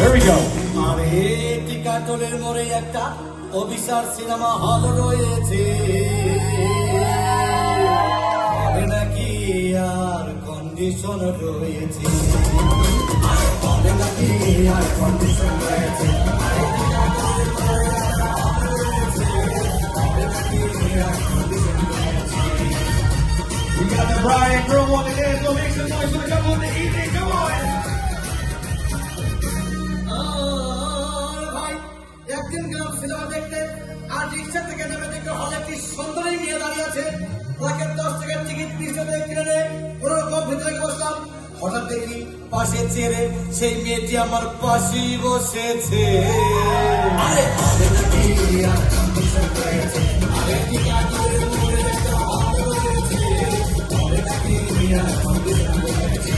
Here we go. আরে টিকাটলের মোড়ে একটা অভিসার সিনেমা হল রয়েছে, তবে নাকি আর কন্ডিশন রয়েছে, তবে নাকি আর কন্ডিশন রয়েছে। We got the bride and groom on the dance floor. Make some noise for the couple of the evening. Come on. ভাই একদিন গেলাম সিনেমা দেখতে, আর রিক্সা থেকে নেমে দেখে হলে একটি সুন্দরী মেয়ে দাঁড়িয়ে আছে। তাকে 10 টাকার টিকিট 20 টাকা কিনে নেয়, কোনো রকম ভিতরে বসলাম। হঠাৎ দেখি পাশে চেয়ারে সেই মেয়েটি আমার পাশেই বসেছে। আরে হবে নাকি আর কন্ডিশন রয়েছে, আরে টিকাটলের মোড়ে একটা হল রয়েছে, হবে নাকি আর কন্ডিশন রয়েছে।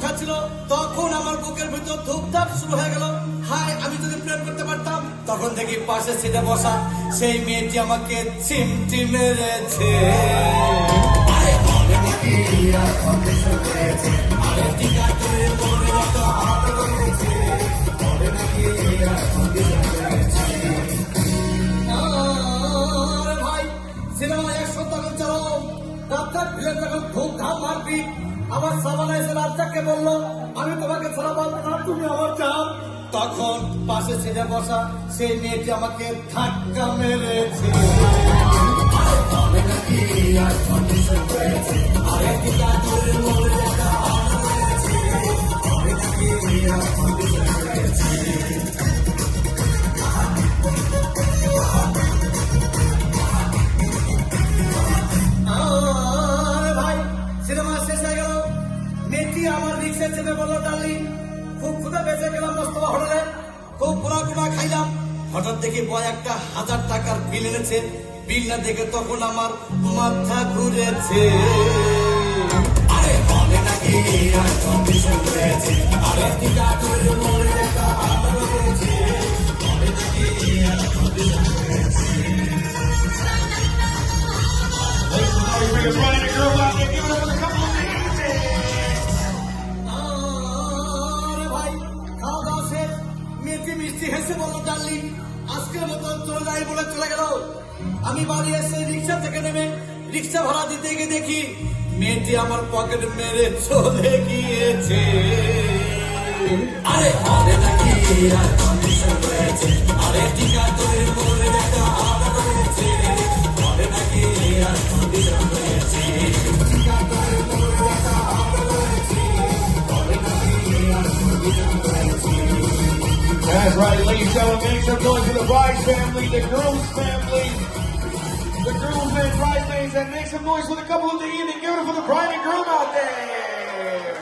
খাচ্ছিল, তখন আমার বুকের ভিতর ধূপধাপ শুরু হয়ে গেল। হায়, আমি যদি প্রেম করতে পারতাম। তখন দেখি পাশে সিটে বসা সেই মেয়েটি আমাকে চিমটি মেরেছে। আরে হবে নাকি আর কন্ডিশন রয়েছে, আরে টিকাটলের মোড়ে একটা হল রয়েছে, হবে নাকি আর কন্ডিশন রয়েছে। আরে ভাই, সিনেমা 100 টাকা চালাও, রাস্তার ভিড়ে তখন ধূপধাপ মারপিট। আমার সাবানা এসে রাজ্জাককে বললো, আমি তোমাকে ছাড়াবো না, তুমি আমার চাও। তখন পাশে সিটে বসা সেই মেয়েটি আমাকে ধাক্কা মেরেছে। আরে তবে নাকি আর কন্ডিশন রয়েছে, আরে টিকাটলের মোড়ে একটা হল রয়েছে, তবে নাকি আর কন্ডিশন রয়েছে। আমার রিক্সা চেপে বললো, ডার্লিং খুব ক্ষুধা বেঁচে গেলাম মোস্তফা হোটেলে, খুব পোড়া খাইলাম। হঠাৎ দেখি বয় একটা 1000 টাকার বিল এনেছে। বিল না দেখে তখন আমার মাথা ঘুরেছে। আরে হবে নাকি আর কন্ডিশন রয়েছে, আরে টিকাটলের মোড়ে একটা হল রয়েছে, হবে নাকি আর কন্ডিশন রয়েছে। Bring the bride and groom out there. Give it up for the couple of the evening. মিষ্টি হেসে বললো, ডার্লিং আজকের মতন চলে যাই বলে চলে গেল। আমি বাড়ি এসে রিক্সা থেকে নেমে রিক্সা ভাড়া দিতে গিয়ে দেখি মেয়েটি আমার পকেট মেরে চলে গিয়েছে। আরে হবে নাকি আর কন্ডিশন রয়েছে, আরে টিকাটলের মোড়ে একটা হল রয়েছে, হবে নাকি আর কন্ডিশন রয়েছে, টিকাটলের মোড়ে একটা হল রয়েছে, হবে নাকি আর কন্ডিশন রয়েছে। That's right, ladies and gentlemen. Make some noise for the bride's family, the groom's family, the groom's and bridesmaids, and make some noise for the couple of the evening. Give it up for the bride and groom out there.